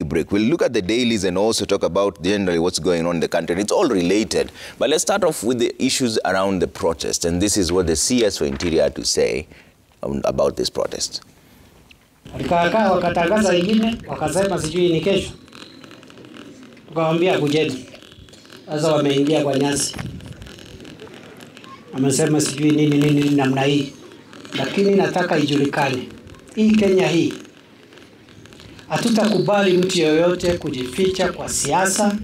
quick break. We'll look at the dailies and also talk about generally what's going on in the country. And it's all related. But let's start off with the issues around the protest. And this is what the CS for Interior had to say about this protest. Wakatangaza ingine, wakasema sijui ni kesho. Tukawaambia kujeni. Sasa wameingia kwa nyasi. Wamesema sijui nini namna hii. Lakini nataka ijulikane. Hii Kenya hii. Hatutakubali mtu yoyote kujificha kwa siasa,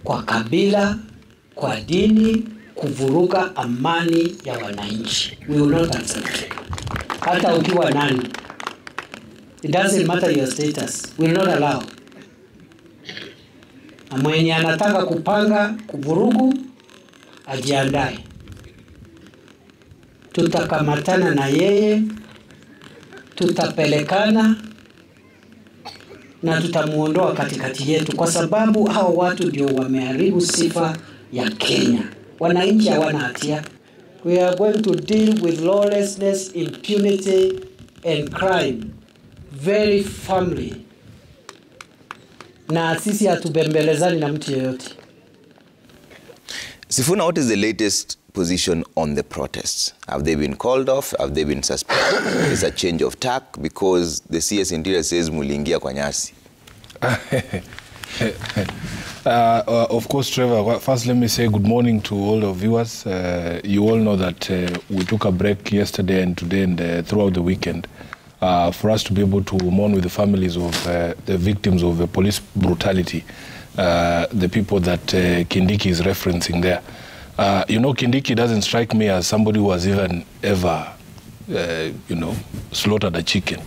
kwa kabila, kwa dini, kuvuruga amani ya wananchi. We will not accept. Hata ukiwa nani. It doesn't matter your status. We will not allow. Na mwenye anataka kupanga kuvurugu ajiandae. Tutakamatana na yeye, tutapelekana na tutamuondoa katikati yetu kwa sababu hao watu ndio wameharibu sifa ya Kenya. Wananchi hawana hatia. We are going to deal with lawlessness, impunity and crime very firmly. Na sisi hatubembelezani na mtu yeyote. Sifuna, what is the latest position on the protests? Have they been called off? Have they been suspended? Is a change of tack because the CS Interior says mulingia kwa nyasi? Of course, Trevor, first let me say good morning to all the viewers. You all know that we took a break yesterday and today and throughout the weekend for us to be able to mourn with the families of the victims of the police brutality, the people that Kindiki is referencing there. You know, Kindiki doesn't strike me as somebody who has even ever, slaughtered a chicken.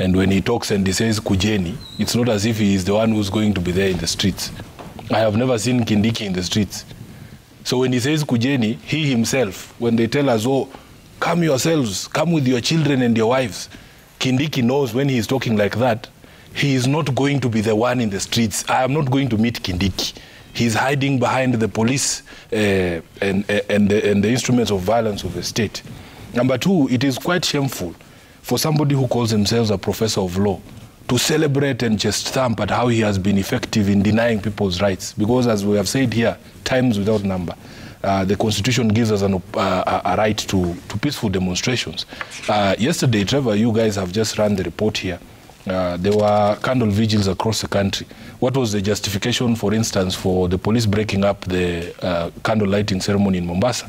And when he talks and he says Kujeni, it's not as if he is the one who's going to be there in the streets. I have never seen Kindiki in the streets. So when he says Kujeni, he himself, when they tell us, oh, come yourselves, come with your children and your wives, Kindiki knows when he is talking like that, he is not going to be the one in the streets. I am not going to meet Kindiki. He's hiding behind the police and the instruments of violence of the state. Number two, it is quite shameful for somebody who calls himself a professor of law to celebrate and just thump at how he has been effective in denying people's rights. Because as we have said here, times without number, the Constitution gives us a right to peaceful demonstrations. Yesterday, Trevor, you guys have just run the report here. There were candle vigils across the country. What was the justification, for instance, for the police breaking up the candle lighting ceremony in Mombasa?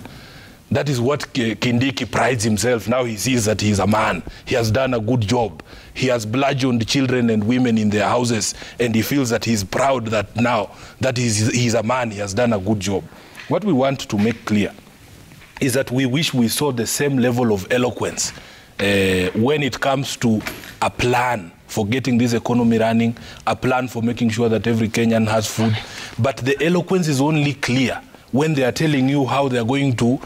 That is what Kindiki prides himself. Now he sees that he is a man. He has done a good job. He has bludgeoned children and women in their houses, and he feels that he's proud that now that he's a man, he has done a good job. What we want to make clear is that we wish we saw the same level of eloquence when it comes to a plan for getting this economy running, a plan for making sure that every Kenyan has food. But the eloquence is only clear when they are telling you how they are going to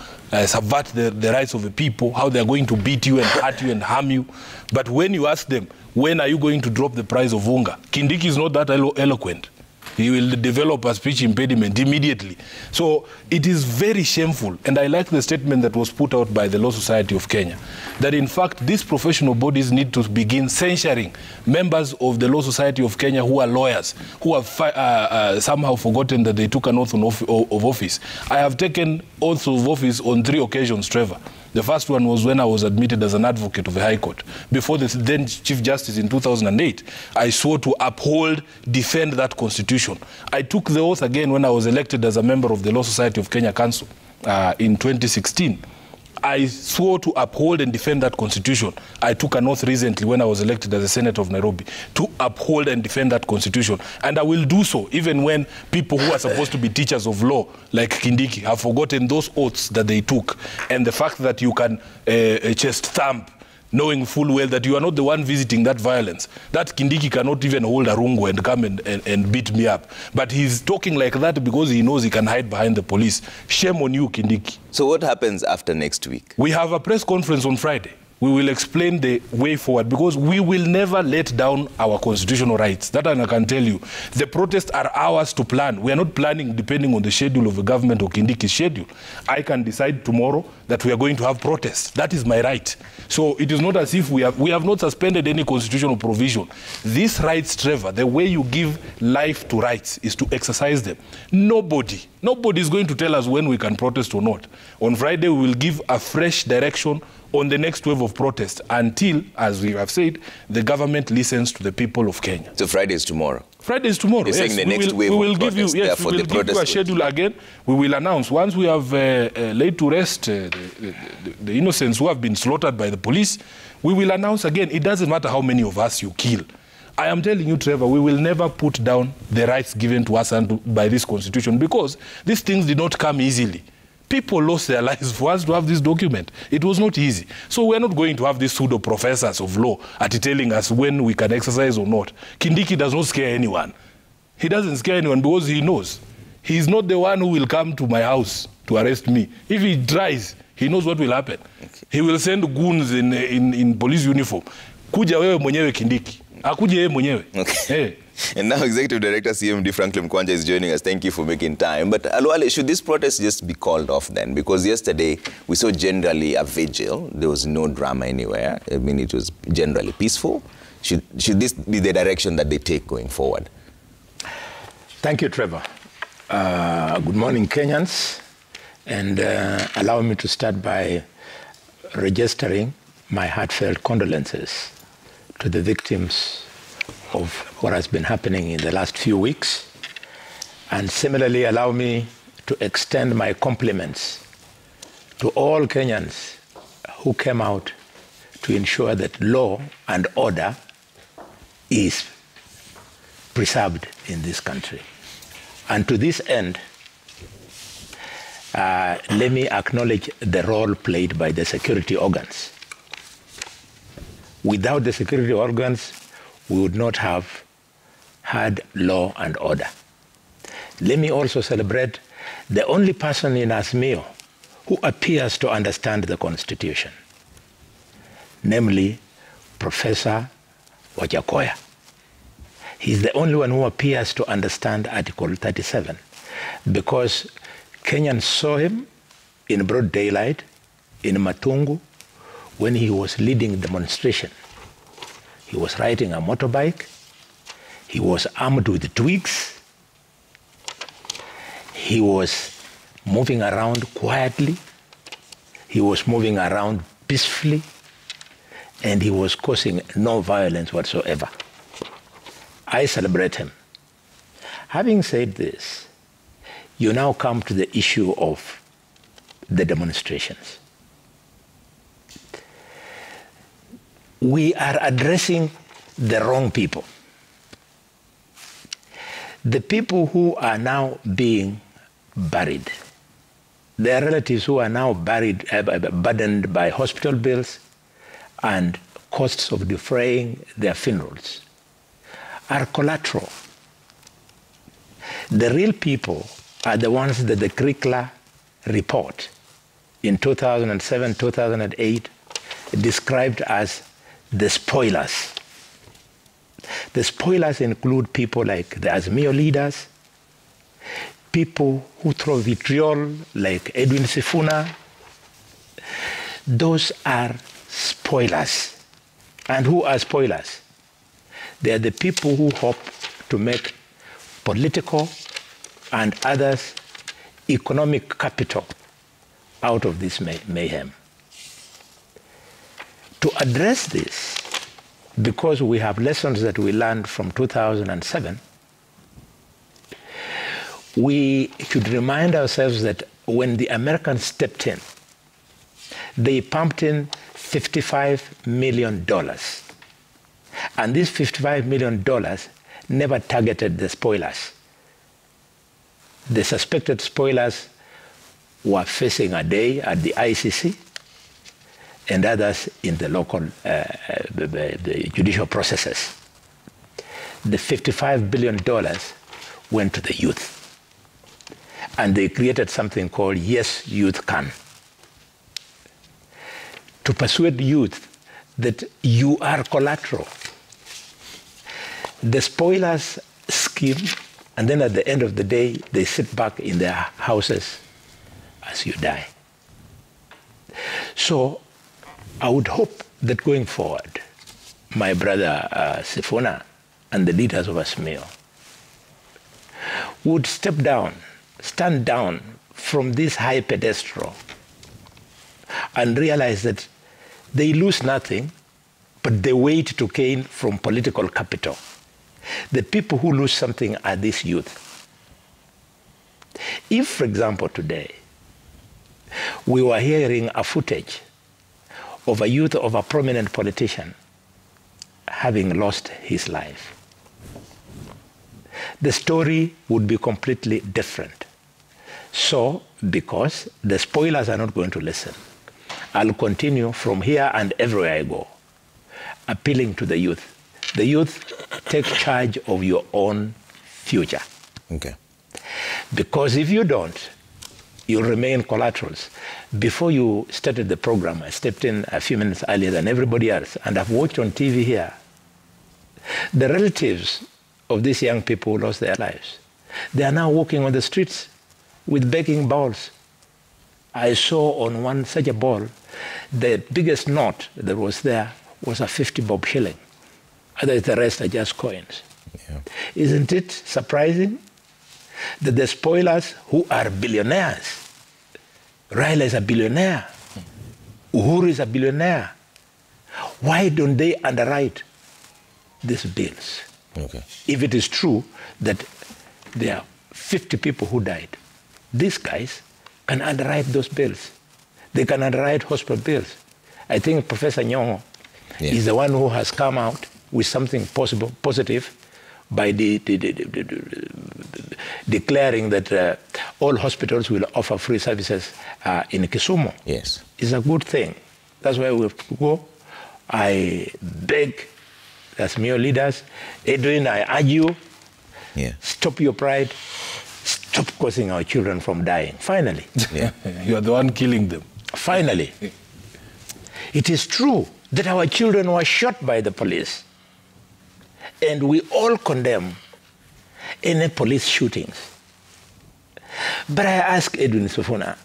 subvert the rights of the people, how they are going to beat you and hurt you and harm you. But when you ask them, when are you going to drop the price of unga? Kindiki is not that eloquent. He will develop a speech impediment immediately. So it is very shameful. And I like the statement that was put out by the Law Society of Kenya, that in fact these professional bodies need to begin censuring members of the Law Society of Kenya who are lawyers, who have somehow forgotten that they took an oath of office. I have taken oaths of office on 3 occasions, Trevor. The first one was when I was admitted as an advocate of the High Court. Before the then Chief Justice in 2008, I swore to uphold, defend that constitution. I took the oath again when I was elected as a member of the Law Society of Kenya Council in 2016. I swore to uphold and defend that constitution. I took an oath recently when I was elected as a Senator of Nairobi to uphold and defend that constitution. And I will do so even when people who are supposed to be teachers of law, like Kindiki, have forgotten those oaths that they took. And the fact that you can chest thump, knowing full well that you are not the one visiting that violence. That Kindiki cannot even hold a rungo and come and beat me up. But he's talking like that because he knows he can hide behind the police. Shame on you, Kindiki. So what happens after next week? We have a press conference on Friday. We will explain the way forward, because we will never let down our constitutional rights. That I can tell you. The protests are ours to plan. We are not planning depending on the schedule of the government or Kindiki's schedule. I can decide tomorrow that we are going to have protests. That is my right. So it is not as if we have not suspended any constitutional provision. These rights, Trevor, the way you give life to rights is to exercise them. Nobody is going to tell us when we can protest or not. On Friday, we will give a fresh direction on the next wave of protest until, as we have said, the government listens to the people of Kenya. So Friday is tomorrow? Friday is tomorrow. You're saying the next wave of protest, yes, we will give you a schedule again. We will announce. Once we have laid to rest the innocents who have been slaughtered by the police, we will announce again. It doesn't matter how many of us you kill. I am telling you, Trevor, we will never put down the rights given to us by this constitution, because these things did not come easily. People lost their lives for us to have this document. It was not easy. So we're not going to have these pseudo-professors of law telling us when we can exercise or not. Kindiki does not scare anyone. He doesn't scare anyone because he knows. He's not the one who will come to my house to arrest me. If he tries, he knows what will happen. Okay. He will send goons in police uniform. Kuja wewe mwenyewe Kindiki. Akuje yeye mwenyewe. Okay. Hey. And now Executive Director CMD Franklin Mkwanja is joining us. Thank you for making time. But Aluale, should this protest just be called off then? Because yesterday we saw generally a vigil. There was no drama anywhere. I mean, it was generally peaceful. Should this be the direction that they take going forward? Thank you, Trevor. Good morning, Kenyans. And allow me to start by registering my heartfelt condolences to the victims of what has been happening in the last few weeks. And similarly, allow me to extend my compliments to all Kenyans who came out to ensure that law and order is preserved in this country. And to this end, let me acknowledge the role played by the security organs. Without the security organs, we would not have had law and order. Let me also celebrate the only person in Azimio who appears to understand the Constitution, namely Professor Wajakoya. He's the only one who appears to understand Article 37, because Kenyans saw him in broad daylight in Matungu when he was leading demonstration. He was riding a motorbike. He was armed with twigs. He was moving around quietly. He was moving around peacefully. And he was causing no violence whatsoever. I celebrate him. Having said this, you now come to the issue of the demonstrations. We are addressing the wrong people. The people who are now being buried, their relatives who are now burdened by hospital bills and costs of defraying their funerals, are collateral. The real people are the ones that the Krikla report in 2007, 2008 described as the spoilers. The spoilers include people like the Azimio leaders, people who throw vitriol like Edwin Sifuna. Those are spoilers. And who are spoilers? They are the people who hope to make political and others economic capital out of this mayhem. To address this, because we have lessons that we learned from 2007, we should remind ourselves that when the Americans stepped in, they pumped in $55 million. And this $55 million never targeted the spoilers. The suspected spoilers were facing a day at the ICC and others in the local the judicial processes. The $55 billion went to the youth. And they created something called Yes, Youth Can. To persuade youth that you are collateral. The spoilers scheme, and then at the end of the day, they sit back in their houses as you die. So I would hope that going forward, my brother Sifuna and the leaders of ASMIO would step down, stand down from this high pedestal and realize that they lose nothing but the weight to gain from political capital. The people who lose something are this youth. If, for example, today, we were hearing a footage of a youth of a prominent politician having lost his life, the story would be completely different. So, because the spoilers are not going to listen, I'll continue from here and everywhere I go, appealing to the youth. The youth, take charge of your own future. Okay. Because if you don't, you'll remain collaterals. Before you started the program, I stepped in a few minutes earlier than everybody else, and I've watched on TV here the relatives of these young people who lost their lives. They are now walking on the streets with begging bowls. I saw on one such a ball, the biggest note that was there was a 50 bob shilling. Otherwise, the rest are just coins. Yeah. Isn't it surprising that the spoilers, who are billionaires, Raila is a billionaire, Uhuru is a billionaire, why don't they underwrite these bills? Okay. If it is true that there are 50 people who died, these guys can underwrite those bills. They can underwrite hospital bills. I think Professor Nyong'o is the one who has come out with something positive by declaring that all hospitals will offer free services in Kisumu. Yes. It's a good thing. That's why we have to go. I beg ASMIO leaders, Edwin, I urge you, stop your pride, stop causing our children from dying. Finally. Yeah. You are the one killing them. Finally. It is true that our children were shot by the police. And we all condemn any police shootings. But I ask Edwin Sifuna,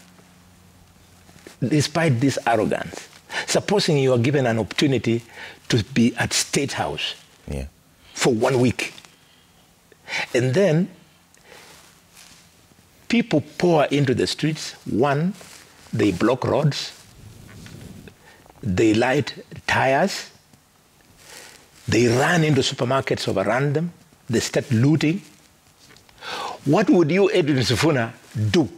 despite this arrogance, supposing you are given an opportunity to be at State House for 1 week, and then people pour into the streets. One, they block roads, they light tires, they run into supermarkets, overrun them, they start looting. What would you, Edwin Sifuna, do?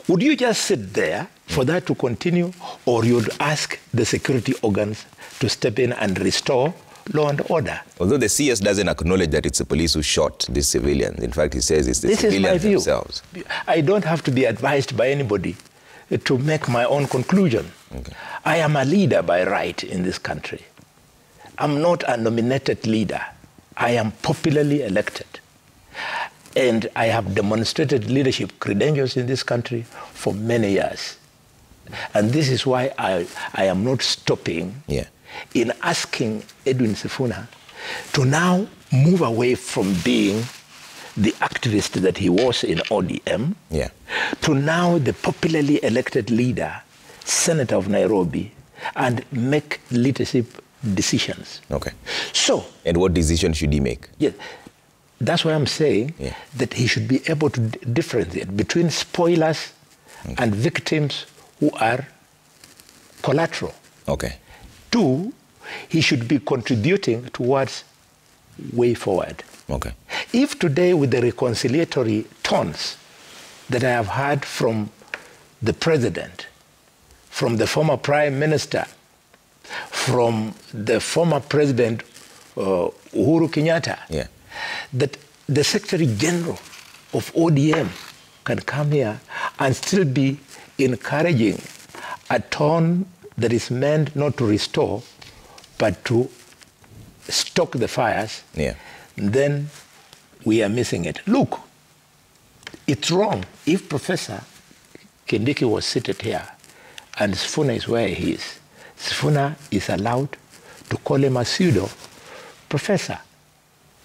Would you just sit there for that to continue, or you'd ask the security organs to step in and restore law and order? Although the CS doesn't acknowledge that it's the police who shot these civilians. In fact, he says it's the This civilians is my view. themselves. I don't have to be advised by anybody to make my own conclusion. Okay. I am a leader by right in this country. I'm not a nominated leader. I am popularly elected. And I have demonstrated leadership credentials in this country for many years. And this is why I am not stopping in asking Edwin Sifuna to now move away from being the activist that he was in ODM to now the popularly elected leader, Senator of Nairobi, and make leadership decisions. Okay. So. And what decision should he make? Yes. That's why I'm saying that he should be able to differentiate between spoilers and victims who are collateral. Okay. Two, he should be contributing towards way forward. Okay. If today, with the reconciliatory tones that I have heard from the president, from the former prime minister, from the former president Uhuru Kenyatta, that the Secretary General of ODM can come here and still be encouraging a tone that is meant not to restore, but to stoke the fires, then we are missing it. Look, it's wrong. If Professor Kindiki was seated here and Sifuna is where he is, Sifuna is allowed to call him a pseudo professor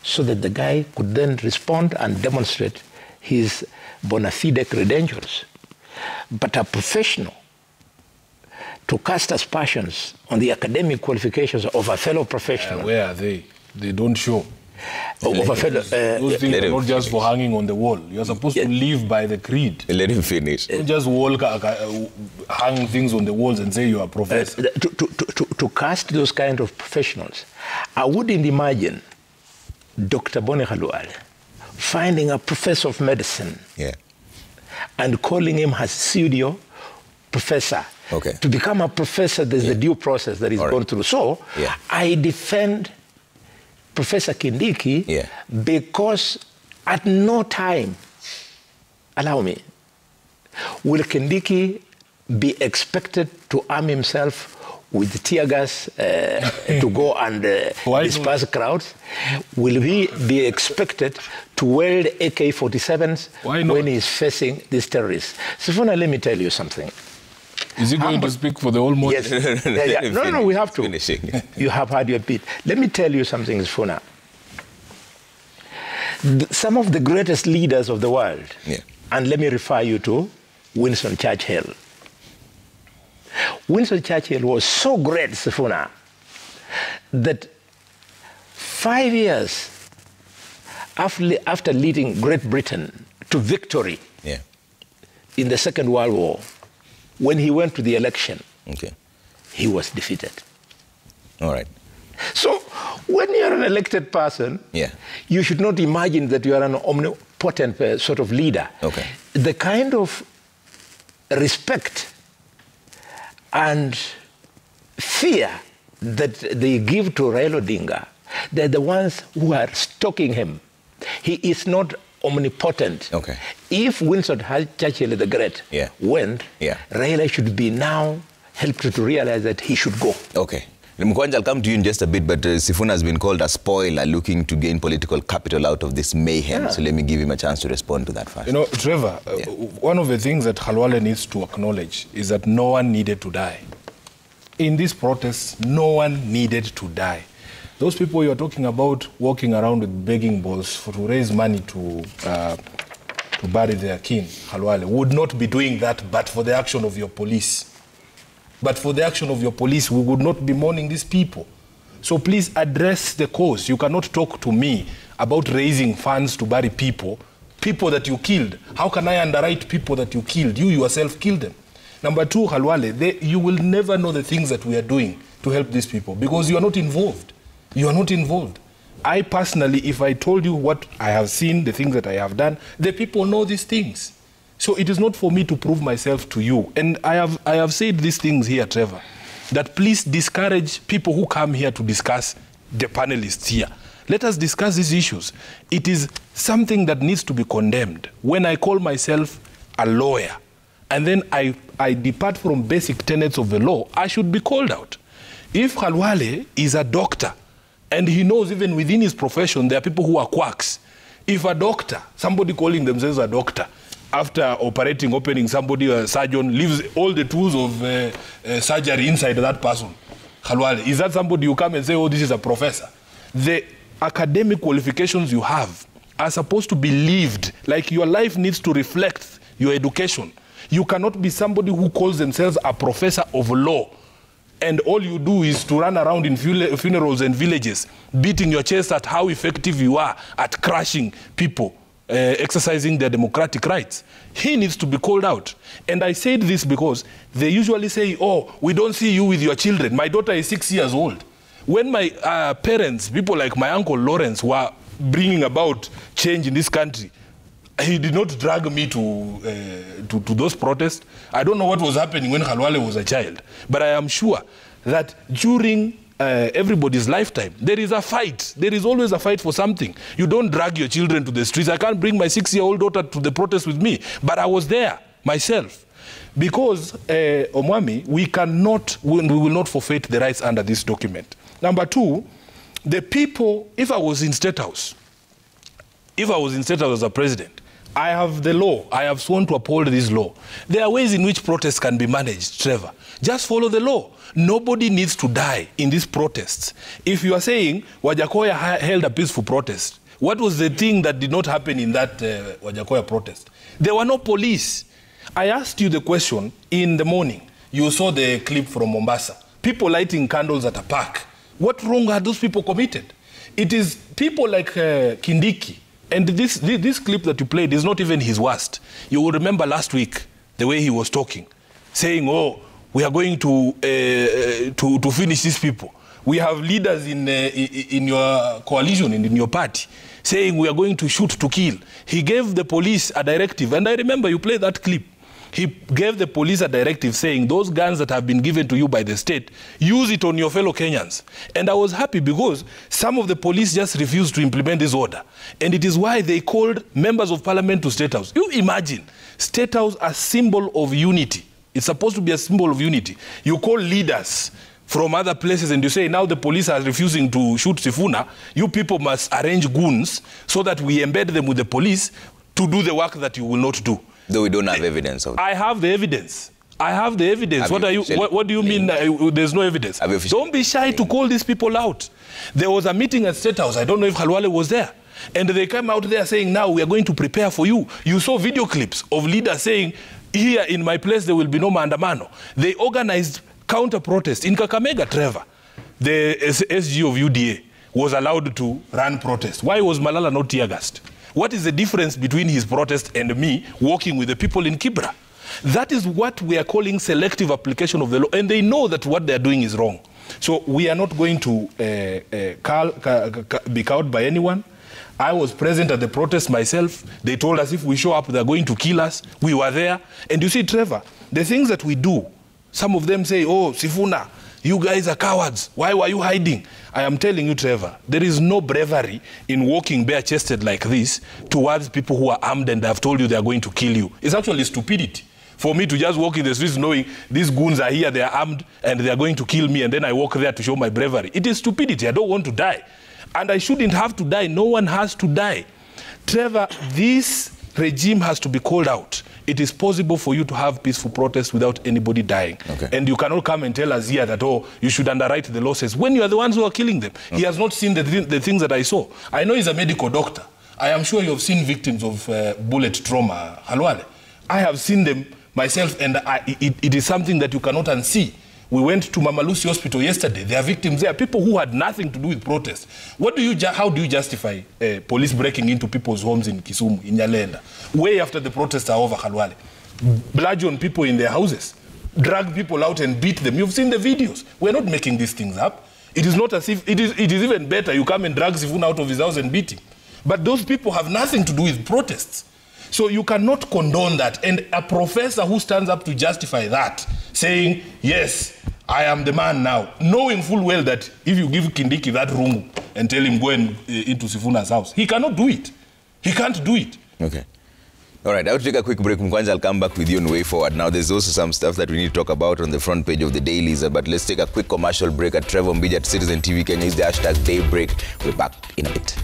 so that the guy could then respond and demonstrate his bona fide credentials. But a professional to cast aspersions on the academic qualifications of a fellow professional. Where are they? They don't show. Of a fellow, those things are not just for hanging on the wall. You're supposed to live by the creed. Let him finish. Don't just hang things on the walls and say you are a professor. To cast those kind of professionals, I wouldn't imagine Dr. Boni Khalwale finding a professor of medicine and calling him a pseudo professor. Okay. To become a professor, there's a due process that is gone through. So I defend Professor Kindiki because at no time, allow me, will Kindiki be expected to arm himself with tear gas to go and disperse crowds? Will he be expected to wield AK-47s when he's facing these terrorists? Sifuna, let me tell you something. Is he going to speak for the whole morning? Yes. No, we have to. Finishing. You have had your bit. Let me tell you something, Sifuna. Some of the greatest leaders of the world, and let me refer you to Winston Churchill. Winston Churchill was so great, Sifuna, that 5 years after leading Great Britain to victory in the Second World War, when he went to the election, he was defeated. All right. So when you're an elected person, you should not imagine that you are an omnipotent sort of leader. Okay. The kind of respect and fear that they give to Raila Odinga, they're the ones who are stalking him. He is not omnipotent. Okay. If Winston Churchill the Great went, Raila should be now helped to realize that he should go. Okay. Mkwanja, I'll come to you in just a bit, but Sifuna has been called a spoiler looking to gain political capital out of this mayhem. So let me give him a chance to respond to that first. You know, Trevor, one of the things that Khalwale needs to acknowledge is that no one needed to die. In this protest, no one needed to die. Those people you're talking about walking around with begging bowls to raise money to bury their king, Khalwale, would not be doing that but for the action of your police. But for the action of your police, we would not be mourning these people. So please address the cause. You cannot talk to me about raising funds to bury people that you killed. How can I underwrite people that you killed? You yourself killed them. Number two, Khalwale, you will never know the things that we are doing to help these people because you are not involved. You are not involved. I personally, if I told you what I have seen, the things that I have done, the people know these things. So it is not for me to prove myself to you. And I have said these things here, Trevor, that please discourage people who come here to discuss the panelists here. Let us discuss these issues. It is something that needs to be condemned. When I call myself a lawyer, and then I depart from basic tenets of the law, I should be called out. If Khalwale is a doctor, and he knows even within his profession there are people who are quacks. If a doctor, somebody calling themselves a doctor, after opening somebody, a surgeon, leaves all the tools of surgery inside that person, Khalwale, is that somebody you come and say, oh, this is a professor? The academic qualifications you have are supposed to be lived. Like your life needs to reflect your education. You cannot be somebody who calls themselves a professor of law and all you do is to run around in funerals and villages, beating your chest at how effective you are at crushing people, exercising their democratic rights. He needs to be called out. And I said this because they usually say, oh, we don't see you with your children. My daughter is 6 years old. When my parents, people like my uncle Lawrence, were bringing about change in this country, he did not drag me to those protests. I don't know what was happening when Khalwale was a child, but I am sure that during everybody's lifetime, there is a fight. There is always a fight for something. You don't drag your children to the streets. I can't bring my 6-year-old daughter to the protest with me, but I was there myself. Because, Omwami, we will not forfeit the rights under this document. Number two, the people, if I was in State House as a president, I have the law. I have sworn to uphold this law. There are ways in which protests can be managed, Trevor. Just follow the law. Nobody needs to die in these protests. If you are saying Wajakoya held a peaceful protest, what was the thing that did not happen in that Wajakoya protest? There were no police. I asked you the question in the morning. You saw the clip from Mombasa. People lighting candles at a park. What wrong had those people committed? It is people like Kindiki. And this clip that you played is not even his worst. You will remember last week the way he was talking, saying, oh, we are going to finish these people. We have leaders in your coalition, in your party, saying we are going to shoot to kill. He gave the police a directive, and I remember you played that clip. He gave the police a directive saying those guns that have been given to you by the state, use it on your fellow Kenyans. And I was happy because some of the police just refused to implement this order. And it is why they called members of parliament to State House. You imagine, State House a symbol of unity. It's supposed to be a symbol of unity. You call leaders from other places and you say, now the police are refusing to shoot Sifuna, you people must arrange goons so that we embed them with the police to do the work that you will not do. Though we don't have evidence of that. I have the evidence. I have the evidence. What do you mean there's no evidence? Don't be shy to call these people out. There was a meeting at State House. I don't know if Halwale was there. And they came out there saying, now we are going to prepare for you. You saw video clips of leaders saying, here in my place there will be no maandamano. They organized counter-protest. In Kakamega, Trevor, the SG of UDA was allowed to run protest. Why was Malala not tear-gassed? What is the difference between his protest and me walking with the people in Kibra? That is what we are calling selective application of the law, and they know that what they are doing is wrong. So we are not going to be cowed by anyone. I was present at the protest myself. They told us if we show up, they're going to kill us. We were there. And you see, Trevor, the things that we do, some of them say, oh, Sifuna, you guys are cowards. Why were you hiding? I am telling you, Trevor, there is no bravery in walking bare-chested like this towards people who are armed and have told you they are going to kill you. It's actually stupidity for me to just walk in the streets knowing these goons are here, they are armed, and they are going to kill me, and then I walk there to show my bravery. It is stupidity. I don't want to die. And I shouldn't have to die. No one has to die. Trevor, this regime has to be called out. It is possible for you to have peaceful protests without anybody dying. Okay. And you cannot come and tell us here that, oh, you should underwrite the losses when you are the ones who are killing them. Okay. He has not seen the things that I saw. I know he's a medical doctor. I am sure you have seen victims of bullet trauma, Halwale. I have seen them myself, and it is something that you cannot unsee. We went to Mama Lucy Hospital yesterday. There are victims there, people who had nothing to do with protests. How do you justify police breaking into people's homes in Kisumu, in Nyalenda, way after the protests are over, Halwale? Bludgeon people in their houses, drag people out and beat them. You've seen the videos. We're not making these things up. It is not as if, it is even better you come and drag Sifuna out of his house and beat him. But those people have nothing to do with protests. So you cannot condone that. And a professor who stands up to justify that, saying, yes, I am the man now, knowing full well that if you give Kindiki that room and tell him go into Sifuna's house, he cannot do it. He can't do it. Okay. All right, I'll take a quick break. Mkwanza, I'll come back with you on the way forward. Now, there's also some stuff that we need to talk about on the front page of the dailies, but let's take a quick commercial break at Trevor Mbija at Citizen TV Kenya. Use the hashtag Daybreak. We're back in a bit.